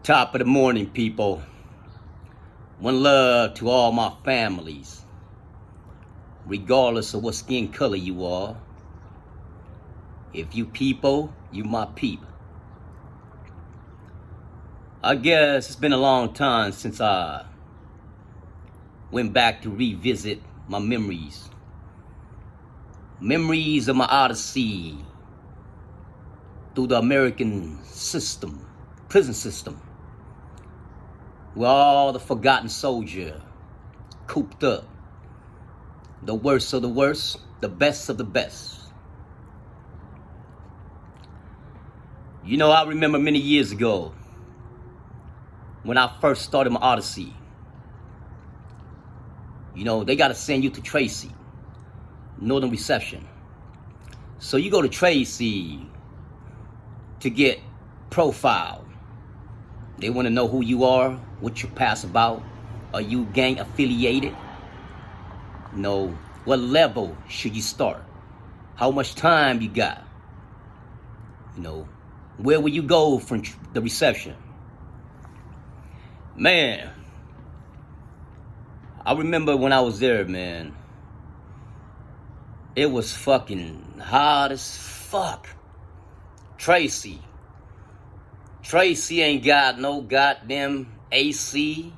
Top of the morning, people. One love to all my families, regardless of what skin color you are. If you people, you my peep. I guess it's been a long time since I went back to revisit my memories. Memories of my Odyssey through the American system, prison system. We're all the forgotten soldier, cooped up. The worst of the worst, the best of the best. You know, I remember many years ago when I first started my Odyssey. You know, they got to send you to Tracy, Northern Reception. So you go to Tracy to get profiled. They want to know who you are, what you pass about. Are you gang affiliated? No. What level should you start? How much time you got? You know, where will you go from the reception? Man, I remember when I was there, man. It was fucking hot as fuck. Tracy ain't got no goddamn AC.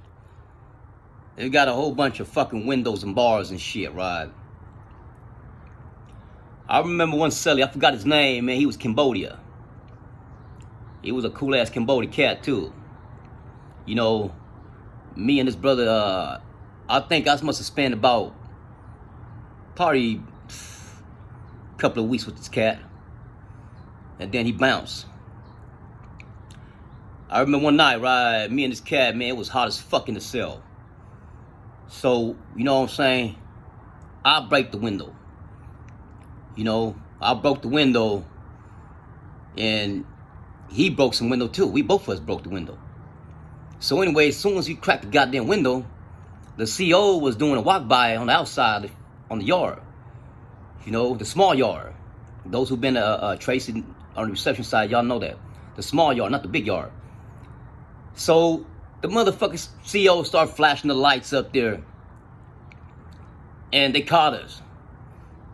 They got a whole bunch of fucking windows and bars and shit, right? I remember one celly, I forgot his name, man. He was Cambodia. He was a cool ass Cambodian cat too. You know, me and his brother, I think I must have spent about probably a couple of weeks with this cat. And then he bounced. I remember one night, right, me and this cat, man, it was hot as fuck in the cell. So, you know what I'm saying? I break the window. You know, I broke the window and he broke some window too. We both of us broke the window. So anyway, as soon as we cracked the goddamn window, the CO was doing a walk by on the outside, on the yard. You know, the small yard. Those who've been Tracy on the reception side, y'all know that. The small yard, not the big yard. So the motherfucking CO started flashing the lights up there. And they caught us.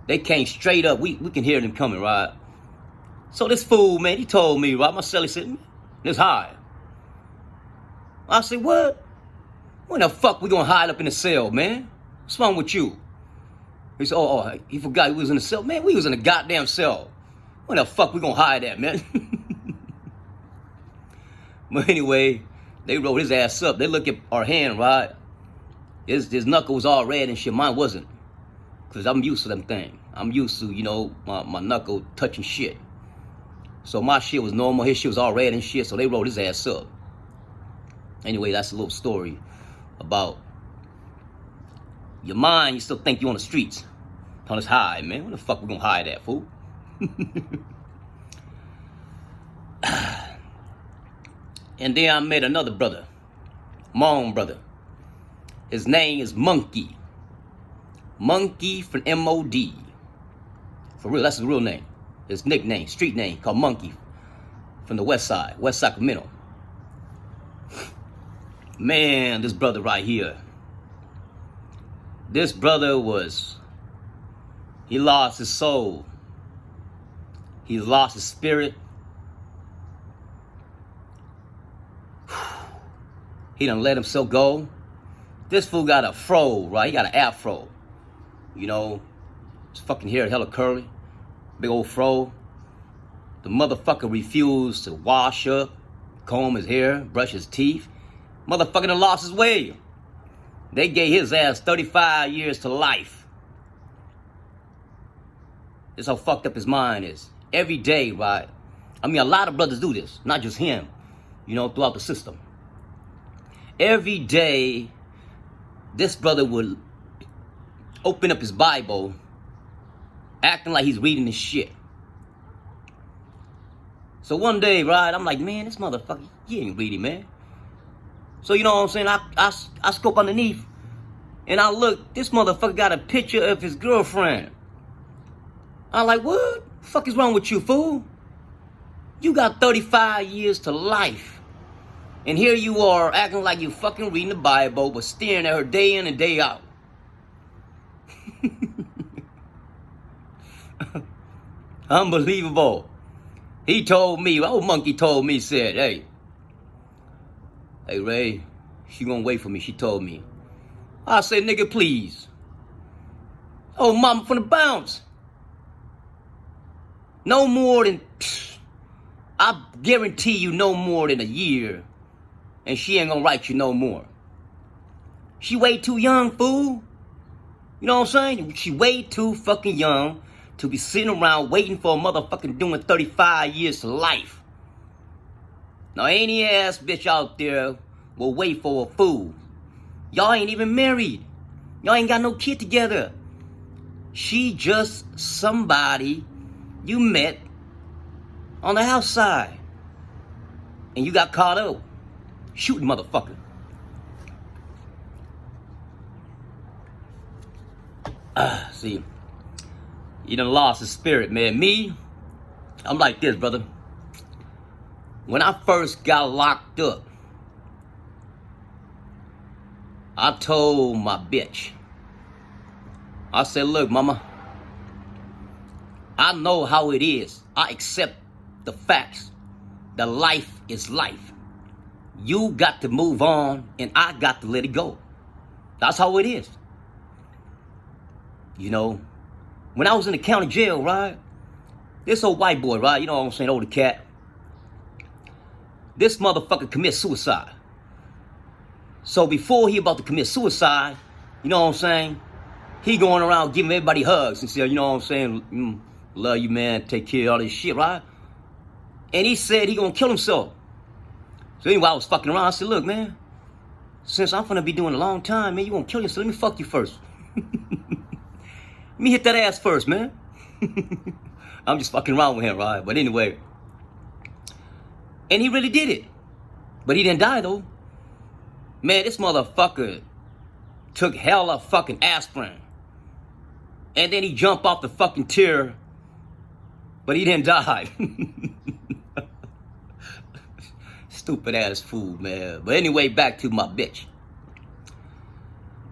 They came straight up. We can hear them coming, right? So this fool, man, he told me, right? My celly said, it's high. I said, what? When the fuck we gonna hide up in the cell, man? What's wrong with you? He said, oh, he forgot he was in the cell. Man, we was in the goddamn cell. When the fuck we gonna hide at, man? But anyway, they rolled his ass up. They look at our hand, right? His knuckle was all red and shit. Mine wasn't. Because I'm used to them things. I'm used to, you know, my knuckle touching shit. So my shit was normal. His shit was all red and shit. So they rolled his ass up. Anyway, that's a little story about your mind. You still think you on the streets. On this high, man. Where the fuck we gonna hide at, fool? And then I met another brother. My own brother. His name is Monkey. Monkey from M.O.D. For real, that's his real name. His nickname, street name, called Monkey. From the West Side, West Sacramento. Man, this brother right here. This brother he lost his soul. He lost his spirit. He done let himself go. This fool got a fro, right? He got an afro. You know, his fucking hair hella curly. Big old fro. The motherfucker refused to wash up, comb his hair, brush his teeth. Motherfucker done lost his way. They gave his ass 35 years to life. That's how fucked up his mind is. Every day, right? I mean, a lot of brothers do this. Not just him. You know, throughout the system. Every day, this brother would open up his Bible, acting like he's reading his shit. So one day, right, I'm like, man, this motherfucker, he ain't reading, man. So you know what I'm saying? I scope underneath, and I look, this motherfucker got a picture of his girlfriend. I'm like, what? The fuck is wrong with you, fool? You got 35 years to life. And here you are acting like you fucking reading the Bible, but staring at her day in and day out. Unbelievable. He told me, old monkey told me, said, hey, Ray, she gonna wait for me, she told me. I said, nigga, please. Oh, mama from the bounce. No more than, I guarantee you no more than a year, and she ain't gonna write you no more. She way too young, fool. You know what I'm saying? She way too fucking young to be sitting around waiting for a motherfucking doing 35 years to life. Now, any ass bitch out there will wait for a fool. Y'all ain't even married. Y'all ain't got no kid together. She just somebody you met on the outside. And you got caught up. Shooting motherfucker. See, you done lost the spirit, man. Me, I'm like this, brother. When I first got locked up, I told my bitch, I said, look, mama, I know how it is. I accept the facts. The life is life. You got to move on, and I got to let it go. That's how it is. You know, when I was in the county jail, right? This old white boy, right? You know what I'm saying, older cat. This motherfucker commit suicide. So before he about to commit suicide, you know what I'm saying? He going around giving everybody hugs and say, you know what I'm saying? Love you, man. Take care of all this shit, right? And he said he gonna kill himself. So anyway, I was fucking around. I said, look, man, since I'm gonna be doing a long time, man, you gonna kill yourself. Let me fuck you first. Let me hit that ass first, man. I'm just fucking around with him, right? But anyway. And he really did it. But he didn't die, though. Man, this motherfucker took hella fucking aspirin. And then he jumped off the fucking tier. But he didn't die. Stupid ass fool, man. But anyway, back to my bitch.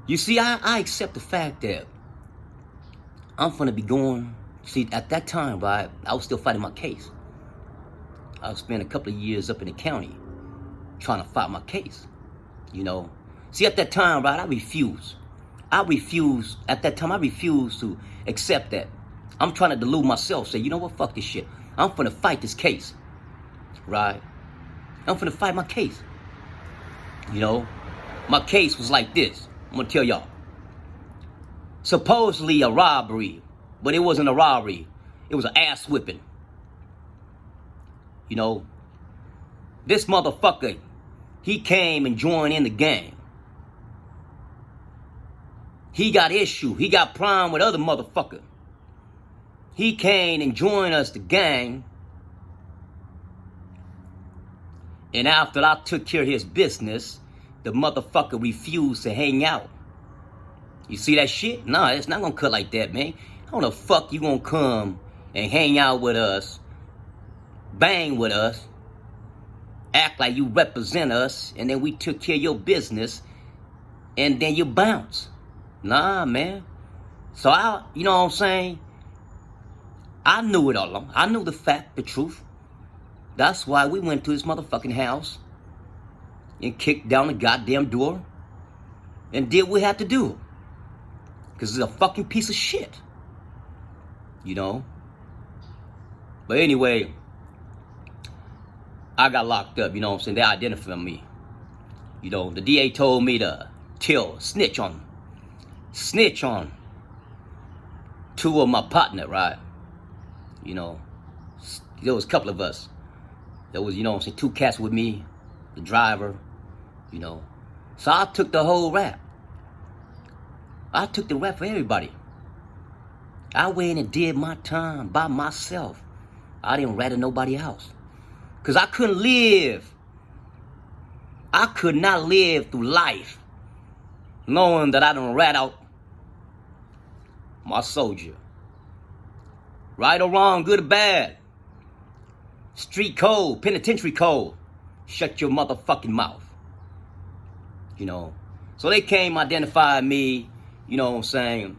You see, I accept the fact that I'm gonna be going. See, at that time, right, I was still fighting my case. I spent a couple of years up in the county trying to fight my case. You know, see, at that time, right, I refused. At that time, I refused to accept that. I'm trying to delude myself, say, you know what, fuck this shit. I'm finna fight this case, right? I'm finna fight my case. You know, my case was like this. I'm gonna tell y'all. Supposedly a robbery, but it wasn't a robbery. It was an ass whipping. You know, this motherfucker, he came and joined in the gang. He got issue. He got problem with other motherfucker. He came and joined us, the gang. And after I took care of his business, the motherfucker refused to hang out. You see that shit? Nah, it's not gonna cut like that, man. How the fuck you gonna come and hang out with us, bang with us, act like you represent us, and then we took care of your business, and then you bounce? Nah, man. So you know what I'm saying? I knew it all along. I knew the fact, the truth. That's why we went to his motherfucking house and kicked down the goddamn door and did what we had to do. Because it's a fucking piece of shit. You know? But anyway, I got locked up, you know what I'm saying? They identified me. You know, the DA told me to snitch on two of my partner, right? You know, there was a couple of us. There was, you know what I'm saying, two cats with me, the driver, you know. So I took the whole rap. I took the rap for everybody. I went and did my time by myself. I didn't rat at nobody else. Because I couldn't live. I could not live through life knowing that I done rat out my soldier. Right or wrong, good or bad. Street code, penitentiary code. Shut your motherfucking mouth. You know. So they came, identified me, you know what I'm saying?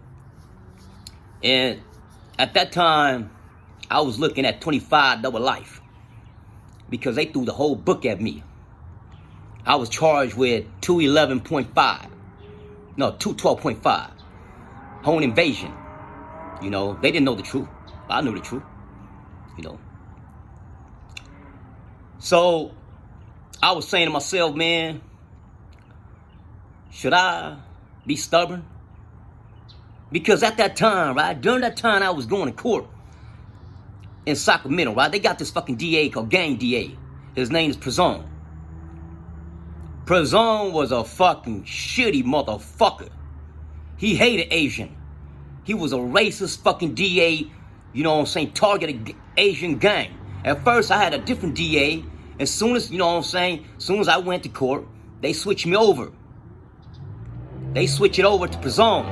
And at that time, I was looking at 25 double life because they threw the whole book at me. I was charged with 211.5. No, 212.5. Home invasion. You know, they didn't know the truth. I knew the truth. You know. So I was saying to myself, man, should I be stubborn? Because at that time, right, during that time I was going to court in Sacramento, right, they got this fucking DA called Gang DA. His name is Prezone. Prezone was a fucking shitty motherfucker. He hated Asian. He was a racist fucking DA, you know what I'm saying, targeted Asian gang. At first, I had a different DA. As soon as, you know what I'm saying, as soon as I went to court, they switched me over. They switch it over to Prezone.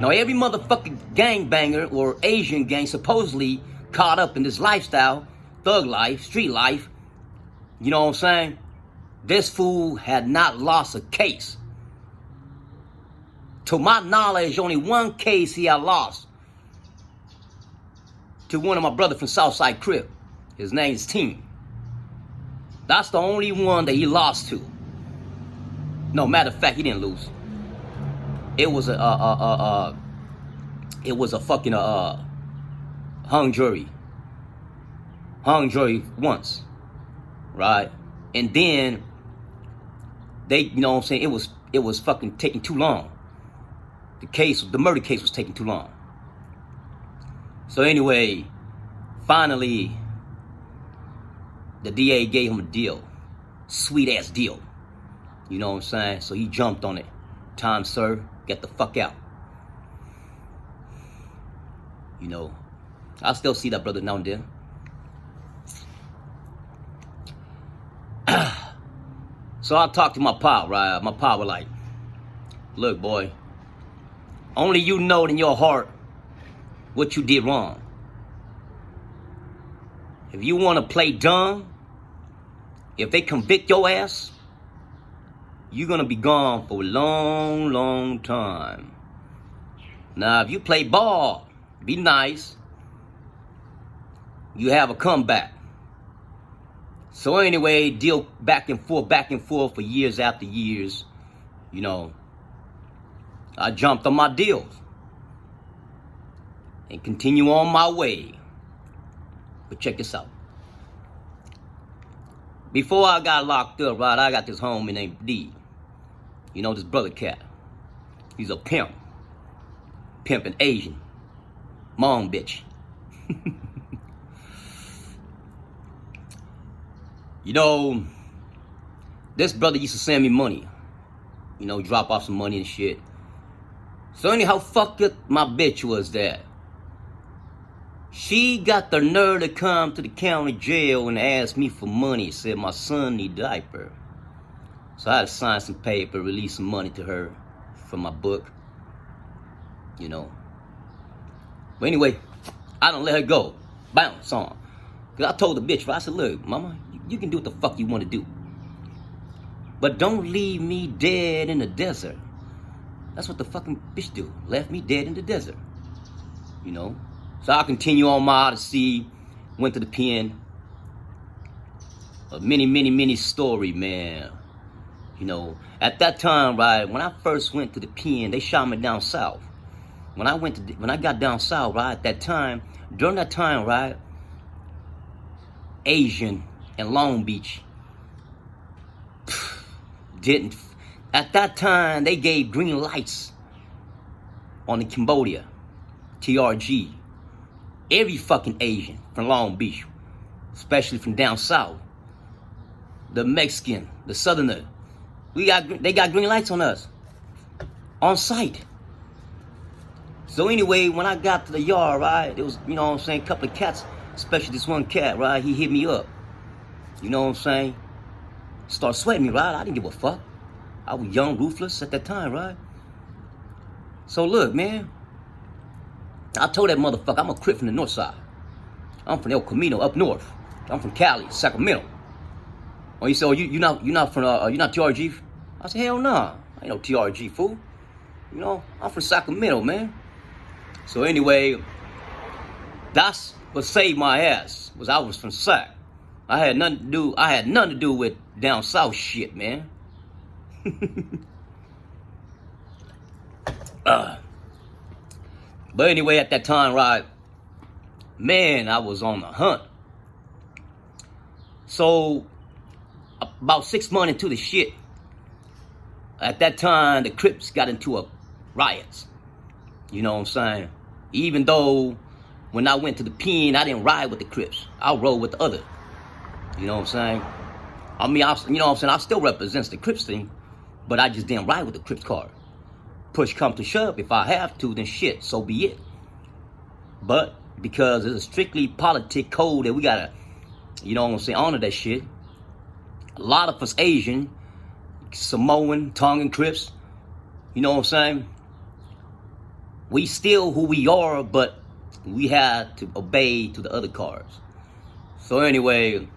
Now, every motherfucking gangbanger or Asian gang supposedly caught up in this lifestyle, thug life, street life, you know what I'm saying? This fool had not lost a case. To my knowledge, only one case he had lost. To one of my brothers from Southside Crib. His name's Team. That's the only one that he lost to. No, matter of fact, he didn't lose. It was a fucking hung jury. Hung jury once, right? And then they, you know what I'm saying, it was fucking taking too long. The murder case was taking too long. So anyway, finally, the DA gave him a deal. Sweet ass deal. You know what I'm saying? So he jumped on it. Time served, get the fuck out. You know, I still see that brother now and then. So I talked to my pop, right? My pop was like, look, boy, only you know in your heart what you did wrong. If you want to play dumb, if they convict your ass, you're going to be gone for a long, long time. Now, if you play ball, be nice, you have a comeback. So anyway, deal back and forth for years after years. You know, I jumped on my deals and continue on my way. But check this out. Before I got locked up, right, I got this homie named D. You know, this brother cat. He's a pimp. Pimping Asian. Mom bitch. You know, this brother used to send me money. You know, drop off some money and shit. So anyhow, fucked up my bitch was that she got the nerve to come to the county jail and ask me for money. Said my son need diaper. So I had to sign some paper, release some money to her from my book. You know. But anyway, I don't let her go. Bounce on. Because I told the bitch, I said, look, mama, you can do what the fuck you want to do. But don't leave me dead in the desert. That's what the fucking bitch do. Left me dead in the desert. You know. So I continue on my Odyssey. Went to the pen. A many story, man. You know, at that time, right, when I first went to the pen, they shot me down south. When I got down south, right, at that time, during that time, right, Asian and Long Beach didn't. At that time, they gave green lights on the Cambodia, TRG. Every fucking Asian from Long Beach, especially from down south, the Mexican, the Southerner, they got green lights on us, on sight. So anyway, when I got to the yard, right, there was, you know what I'm saying, a couple of cats, especially this one cat, right, he hit me up. You know what I'm saying? Start sweating me, right? I didn't give a fuck. I was young, ruthless at that time, right? So look, man, I told that motherfucker I'm a Crip from the north side. I'm from El Camino, up north. I'm from Cali, Sacramento. Oh, he said, oh, you're not from you're not TRG? I said, hell nah, I ain't no TRG fool. You know, I'm from Sacramento, man. So anyway, that's what saved my ass. Was I was from Sac. I had nothing to do with down south shit, man. But anyway, at that time, right, man, I was on the hunt. So about 6 months into the shit, at that time, the Crips got into a riots. You know what I'm saying? Even though when I went to the pen, I didn't ride with the Crips. I rode with the other. You know what I'm saying? I mean, you know what I'm saying? I still represents the Crips thing, but I just didn't ride with the Crips card. Push come to shove, if I have to, then shit, so be it. But because it's a strictly politic code that we gotta, you know what I'm saying, honor that shit. A lot of us Asian, Samoan, Tongan Crips, you know what I'm saying? We still who we are, but we had to obey to the other cards. So anyway,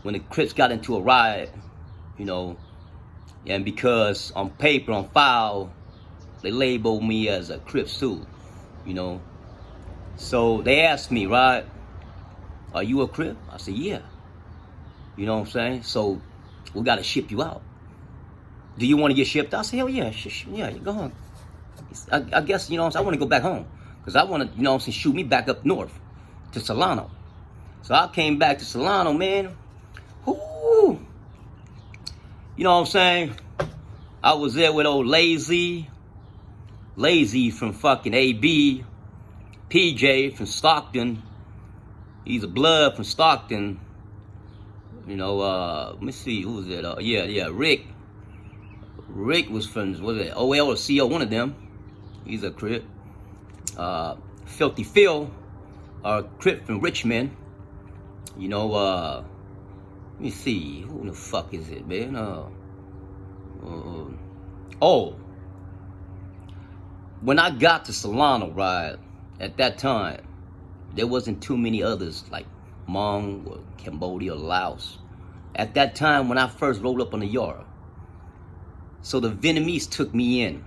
when the Crips got into a riot, you know, and because on paper, on file, they labeled me as a Crips too, you know. So they asked me, right, are you a Crip? I said, yeah. You know what I'm saying? So we got to ship you out. Do you want to get shipped out? I said, hell yeah, yeah, go on. I guess, you know what I'm saying, I want to go back home. Because I want to, you know what I'm saying, shoot me back up north to Solano. So I came back to Solano, man. Whoo! You know what I'm saying? I was there with old Lazy from fucking AB, PJ from Stockton. He's a blood from Stockton. You know, let me see, who was it? Yeah, Rick. Rick was from, what was it, OL or CO, one of them. He's a Crip. Filthy Phil, a Crip from Richmond. You know, let me see, who the fuck is it, man? When I got to Solano, right, at that time, there wasn't too many others like Hmong or Cambodia or Laos. At that time, when I first rolled up on the yard, so the Vietnamese took me in.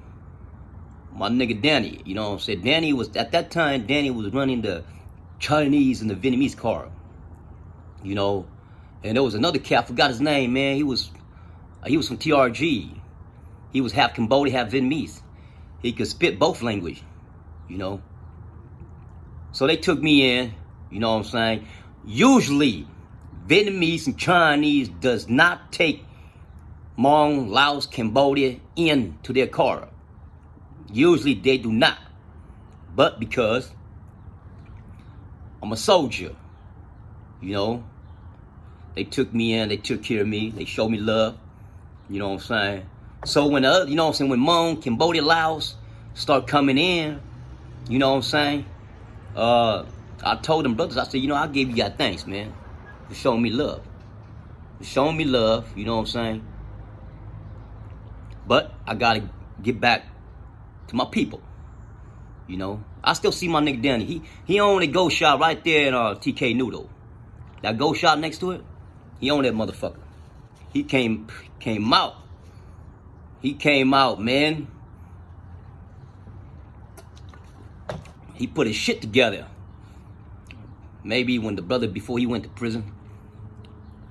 My nigga Danny, you know what I'm saying? Danny was, at that time, Danny was running the Chinese and the Vietnamese car. You know, and there was another cat, I forgot his name, man. He was from TRG. He was half Cambodian, half Vietnamese. He could spit both language, you know. So they took me in, you know what I'm saying? Usually, Vietnamese and Chinese does not take Hmong, Laos, Cambodia into their car. Usually they do not. But because I'm a soldier, you know, they took me in, they took care of me, they showed me love, you know what I'm saying? So when the other, you know what I'm saying, when Hmong, Cambodia, Laos start coming in, you know what I'm saying? I told them brothers, I said, you know, I gave you guys thanks, man, for showing me love. For showing me love, you know what I'm saying? But I gotta get back to my people, you know. I still see my nigga Danny. He owned a ghost shop right there in TK Noodle. That ghost shop next to it, he owned that motherfucker. He came out. He came out, man. He put his shit together. Maybe when the brother, before he went to prison,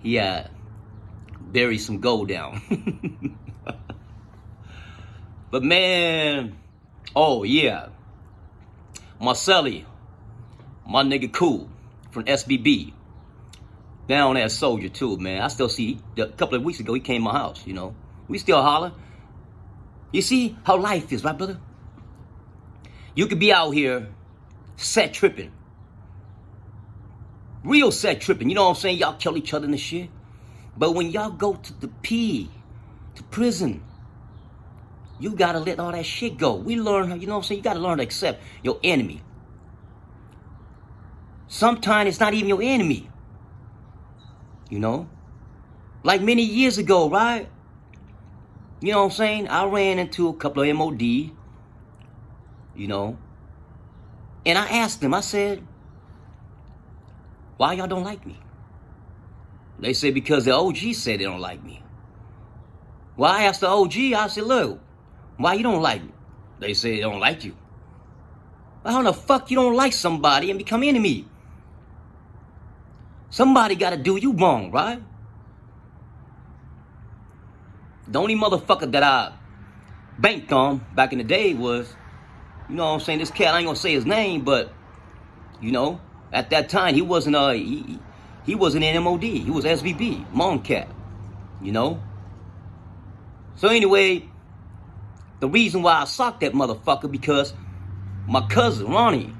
he had buried some gold down. But man, oh yeah, Marcelli, my nigga Cool from SBB, down there soldier too, man. I still see, a couple of weeks ago he came to my house, you know. We still holler. You see how life is, right, brother? You could be out here set tripping. Real set tripping, you know what I'm saying? Y'all kill each other and shit. But when y'all go to the to prison, you gotta let all that shit go. We learn, you know what I'm saying? You gotta learn to accept your enemy. Sometimes it's not even your enemy. You know? Like many years ago, right? You know what I'm saying? I ran into a couple of MOD, you know, and I asked them, I said, why y'all don't like me? They say because the OG said they don't like me. Well, I asked the OG, I said, look, why you don't like me? They say they don't like you. Well, how the fuck you don't like somebody and become enemy? Somebody got to do you wrong, right? The only motherfucker that I banked on back in the day was, you know what I'm saying, this cat, I ain't gonna say his name, but, you know, at that time, he wasn't he wasn't in MOD. He was SVB, Mon Cat, you know? So anyway, the reason why I socked that motherfucker because my cousin, Ronnie,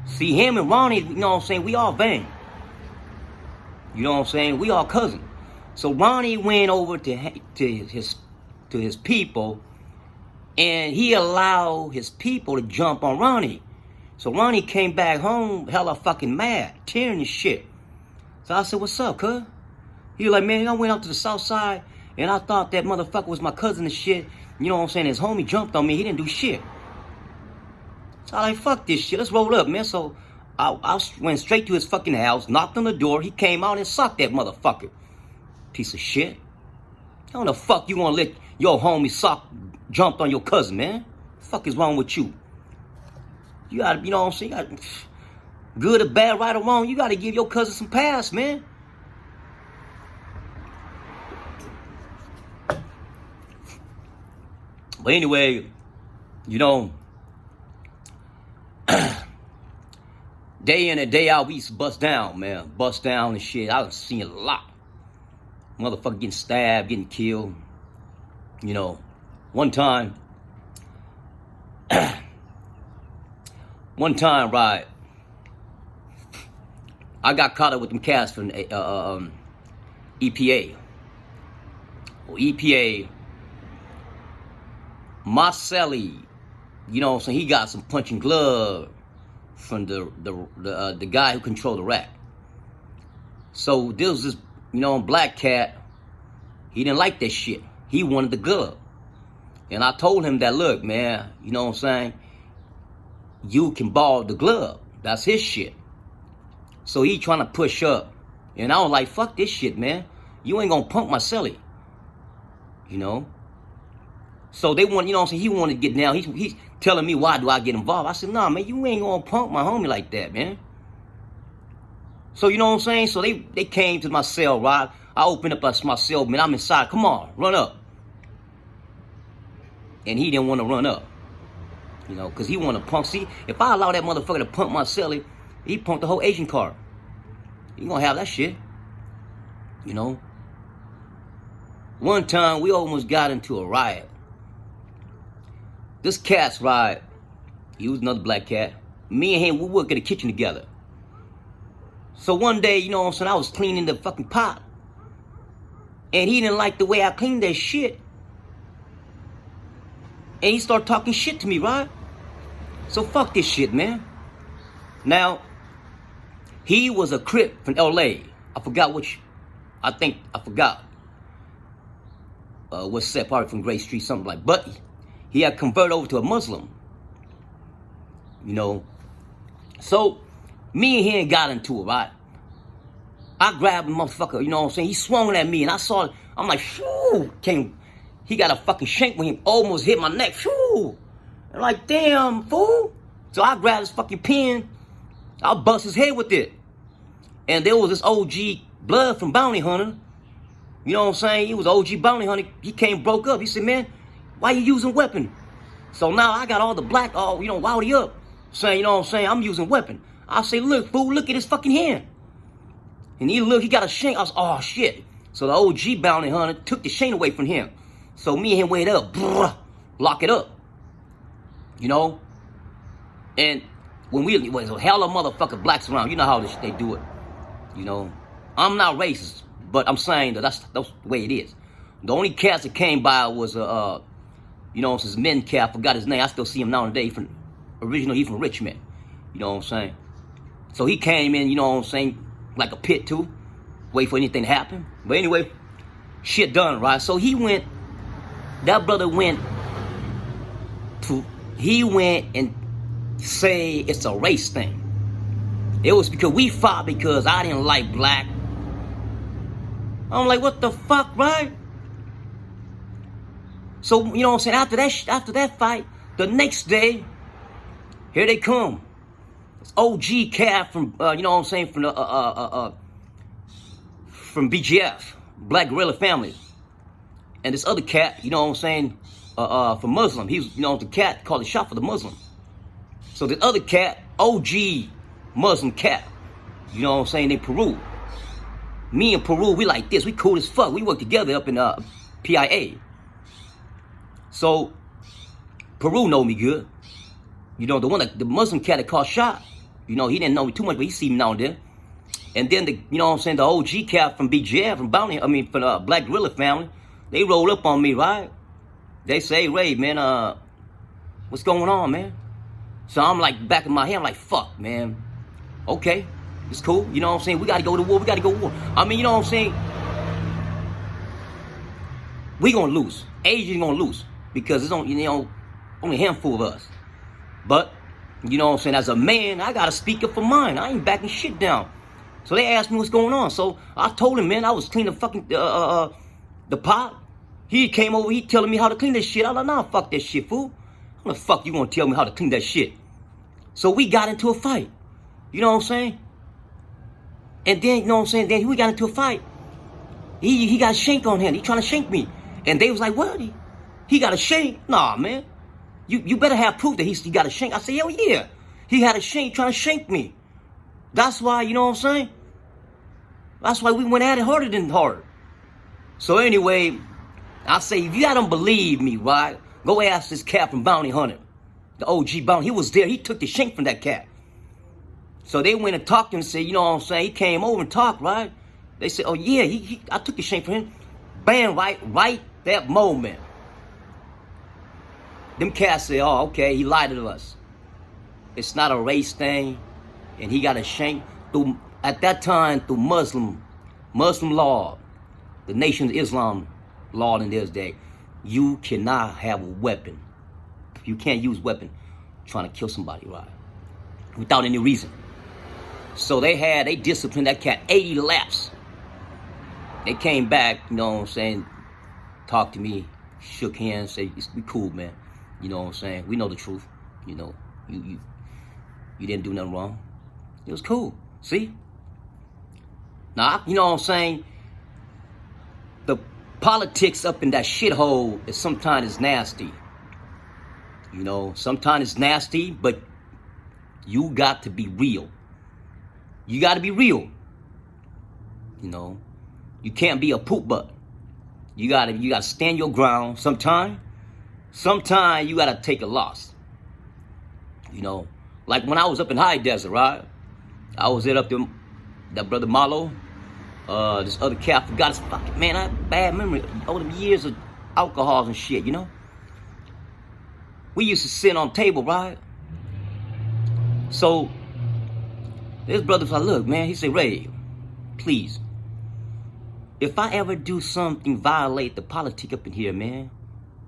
see him and Ronnie, you know what I'm saying, we all bang. You know what I'm saying? We all cousins. So Ronnie went over to his people, and he allowed his people to jump on Ronnie. So Ronnie came back home hella fucking mad, tearing his shit. So I said, what's up, cuz? He was like, man, I went out to the south side, and I thought that motherfucker was my cousin and shit. You know what I'm saying? His homie jumped on me. He didn't do shit. So I like, fuck this shit. Let's roll up, man. So I went straight to his fucking house, knocked on the door. He came out and socked that motherfucker. Piece of shit. How the fuck you gonna let your homie jumped on your cousin, man? The fuck is wrong with you? You gotta, you know what I'm saying? You gotta, good or bad, right or wrong, you gotta give your cousin some pass, man. But anyway, you know, day in and day out, we used to bust down, man. Bust down and shit. I was seeing a lot. Motherfucker getting stabbed, getting killed. You know, one time, right, I got caught up with them cats from EPA. Well, EPA, Marcelli, you know what I'm saying, he got some punching glove from the guy who controlled the rack. So there was this, you know, black cat, he didn't like that shit. He wanted the glove. And I told him that, look, man, you know what I'm saying, you can borrow the glove. That's his shit. So he trying to push up. And I was like, fuck this shit, man. You ain't gonna punk my celly. You know? So they want, you know what I'm saying, he wanted to get down. He's telling me, why do I get involved? I said, nah, man, you ain't gonna punk my homie like that, man. So, you know what I'm saying? So they came to my cell, right? I opened up my cell, man, I'm inside. Come on, run up. And he didn't want to run up. You know, because he want to punk. See, if I allow that motherfucker to punk my celly, he punked the whole Asian card. He gonna have that shit. You know? One time, we almost got into a riot. This cat's right. He was another black cat. Me and him, we worked in the kitchen together. So one day, you know what I'm saying, I was cleaning the fucking pot. And he didn't like the way I cleaned that shit. And he started talking shit to me, right? So fuck this shit, man. Now, he was a Crip from LA. I forgot which, I forgot. What's that, probably from Gray Street, something like, but he had converted over to a Muslim. You know. So, me and him got into it, right? I grabbed the motherfucker, you know what I'm saying? He swung at me and I saw it. I'm like, phew, he got a fucking shank when he almost hit my neck. Phew. I'm like, damn, fool. So I grabbed his fucking pen. I bust his head with it. And there was this OG blood from Bounty Hunter. You know what I'm saying? He was OG Bounty Hunter. He came broke up. He said, man, why you using weapon? So now I got all the black, all, you know, rowdy up. Saying, you know what I'm saying? I'm using weapon. I say, look, fool, look at his fucking hand. And he looked, he got a shank. I was, oh, shit. So the OG Bounty Hunter took the chain away from him. So me and him went up, lock it up. You know? And when it was a hell of motherfucking blacks around, you know how they do it. You know? I'm not racist, but I'm saying that's the way it is. The only cats that came by was, you know, this men cat, I forgot his name. I still see him now today. Originally, he's from Richmond. You know what I'm saying? So he came in, you know what I'm saying, like a pit too. Wait for anything to happen. But anyway, shit done, right? So that brother went and say it's a race thing. It was because we fought because I didn't like black I'm like, what the fuck, right? So, you know what I'm saying, after that fight, the next day, here they come. It's OG cat from, you know what I'm saying, from BGF, Black Gorilla Family. And this other cat, you know what I'm saying, from Muslim. He was, you know, the cat called the shot for the Muslim. So the other cat, OG Muslim cat, you know what I'm saying, they Peru. Me and Peru, we like this. We cool as fuck. We work together up in PIA. So Peru know me good. You know, the Muslim cat that called shot. You know, he didn't know me too much, but he see me now and then. And then you know what I'm saying, the OG cat from BGF, from from the Black Gorilla Family, they rolled up on me, right? They say, hey, Ray, man, what's going on, man? So I'm like, back in my head, I'm like, fuck, man. Okay, it's cool. You know what I'm saying? We got to go to war. We got to go to war. I mean, you know what I'm saying? We going to lose. Asian going to lose. Because it's only, you know, only a handful of us. But, you know what I'm saying? As a man, I got to speak up for mine. I ain't backing shit down. So they asked me what's going on. So I told him, man, I was cleaning fucking the pot. He came over, he telling me how to clean this shit. I was like, nah, fuck that shit, fool. How the fuck you gonna tell me how to clean that shit? So we got into a fight. You know what I'm saying? And then, you know what I'm saying? Then we got into a fight. He got a shank on him. He trying to shank me. And they was like, what? He got a shank? Nah, man. You better have proof that he got a shank. I said, hell yeah. He had a shank trying to shank me. That's why, you know what I'm saying? That's why we went at it harder than hard. So anyway, I say, if you don't believe me, right? Go ask this cat from Bounty Hunter. The OG Bounty. He was there. He took the shank from that cat. So they went and talked to him and said, you know what I'm saying? He came over and talked, right? They said, oh yeah, I took the shank from him. Bam, right that moment. Them cats say, oh, okay, he lied to us. It's not a race thing. And he got a shank through, at that time, through Muslim law, the Nation of Islam law in this day. You cannot have a weapon. You can't use weapon trying to kill somebody, right? Without any reason. So they disciplined that cat 80 laps. They came back, you know what I'm saying, talked to me, shook hands, said, we cool, man. You know what I'm saying? We know the truth. You know, you didn't do nothing wrong. It was cool. See? Now, you know what I'm saying? The politics up in that shithole is sometimes nasty. You know, sometimes it's nasty, but you got to be real. You got to be real. You know, you can't be a poop butt. You gotta stand your ground. Sometimes you gotta take a loss. You know, like when I was up in High Desert, right? I was up there, that brother Malo, this other cat, I forgot his fucking, man, I have bad memory. All them years of alcohols and shit, you know? We used to sit on the table, right? So, this brother was like, look, man, he said, Ray, please, if I ever do something violate the politic up in here, man,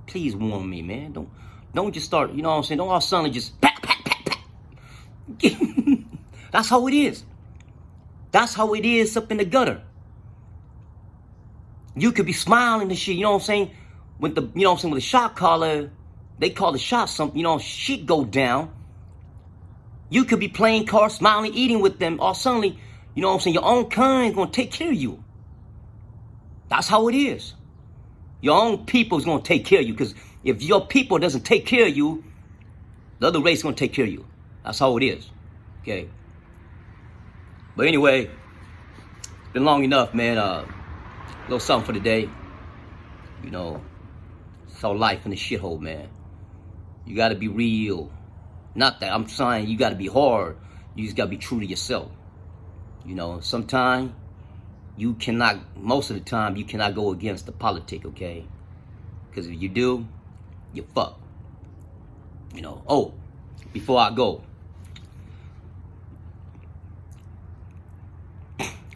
please warn me, man. Don't just start, you know what I'm saying? Don't all suddenly just pat. That's how it is. That's how it is up in the gutter. You could be smiling and shit, you know what I'm saying? With the, you know what I'm saying, with the shot caller, they call the shot something, you know, shit go down. You could be playing cards, smiling, eating with them, or suddenly, you know what I'm saying, your own kind gonna take care of you. That's how it is. Your own people is gonna take care of you, because if your people doesn't take care of you, the other race is gonna take care of you. That's how it is. Okay. But anyway, it's been long enough, man. A little something for the day. You know, it's all life in the shithole, man. You gotta be real. Not that I'm saying you gotta be hard. You just gotta be true to yourself. You know, sometimes you cannot, most of the time, you cannot go against the politic, okay? Because if you do, you're fucked. You know, oh, before I go,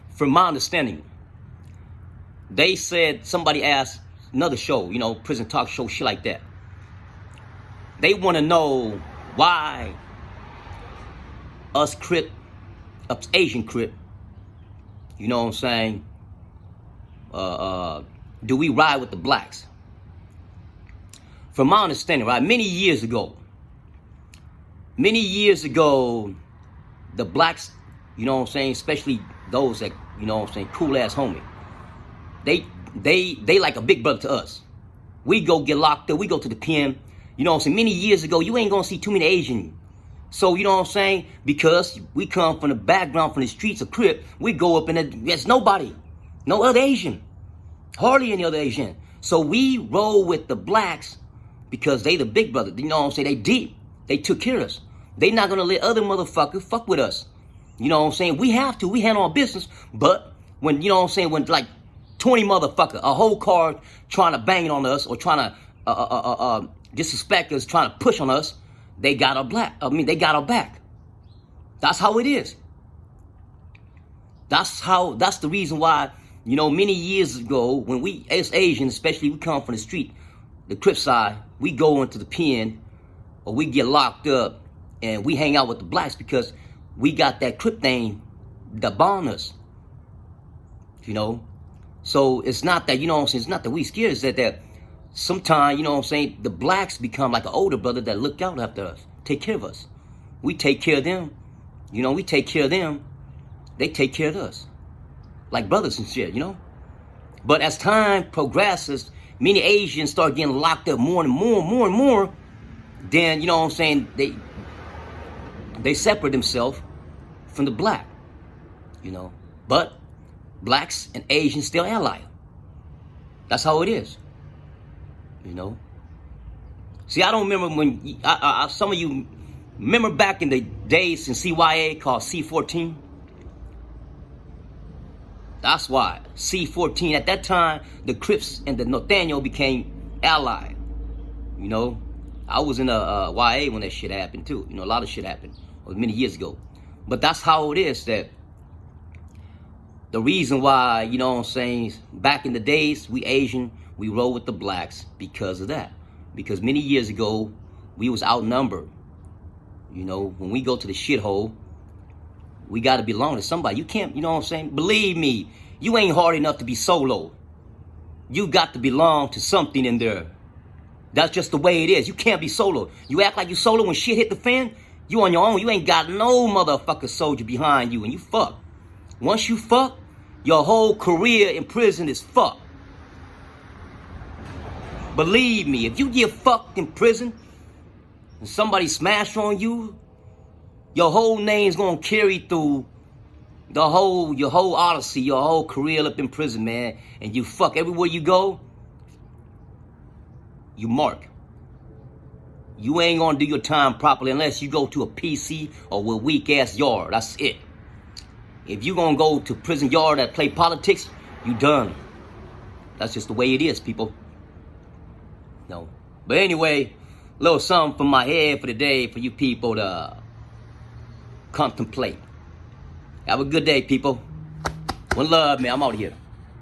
from my understanding, they said, somebody asked another show, you know, prison talk show, shit like that. They want to know why us Asian Crip, you know what I'm saying, do we ride with the blacks? From my understanding, right, many years ago, the blacks, you know what I'm saying, especially those that, you know what I'm saying, cool ass homie, they like a big brother to us. We go get locked up, we go to the pen, you know what I'm saying. Many years ago, you ain't gonna see too many Asian. So, you know what I'm saying, because we come from the background, from the streets of Crip, we go up and there's nobody, no other Asian, hardly any other Asian. So we roll with the blacks because they the big brother, you know what I'm saying, they deep, they took care of us. They not gonna let other motherfuckers fuck with us. You know what I'm saying? We have to, we handle our business, but when, you know what I'm saying, when like 20 motherfucker, a whole car trying to bang on us or trying to disrespect us, trying to push on us, they got they got our back. That's how it is. That's the reason why, you know, many years ago, when we, as Asians, especially we come from the street, the Crip side, we go into the pen or we get locked up and we hang out with the blacks because we got that Crip thing that bond us, you know. So it's not that, you know what I'm saying, it's not that we scared, it's that sometimes, you know what I'm saying, the blacks become like an older brother that look out after us, take care of us. We take care of them, you know, we take care of them, they take care of us. Like brothers and shit, you know. But as time progresses, many Asians start getting locked up more and more, then, you know what I'm saying, they separate themselves from the black, you know. But blacks and Asians still ally. That's how it is, you know. See, I don't remember when, some of you remember back in the days in CYA called C14? That's why, C14, at that time, the Crips and the Norteño became allied, you know. I was in a YA when that shit happened too, you know, a lot of shit happened, it was many years ago. But that's how it is, that the reason why, you know what I'm saying, back in the days, we Asian, we roll with the blacks because of that. Because many years ago, we was outnumbered. You know, when we go to the shithole, we got to belong to somebody. You can't, you know what I'm saying? Believe me, you ain't hard enough to be solo. You got to belong to something in there. That's just the way it is. You can't be solo. You act like you solo when shit hit the fan, you on your own. You ain't got no motherfucker soldier behind you and you fuck. Once you fuck, your whole career in prison is fucked. Believe me, if you get fucked in prison and somebody smash on you, your whole name's gonna carry through your whole Odyssey, your whole career up in prison, man. And you fuck everywhere you go, you mark. You ain't gonna do your time properly unless you go to a PC or a weak ass yard. That's it. If you gonna go to prison yard that play politics, you done. That's just the way it is, people. No. But anyway, a little something from my head for the day for you people to contemplate. Have a good day, people. One love, man. I'm out of here.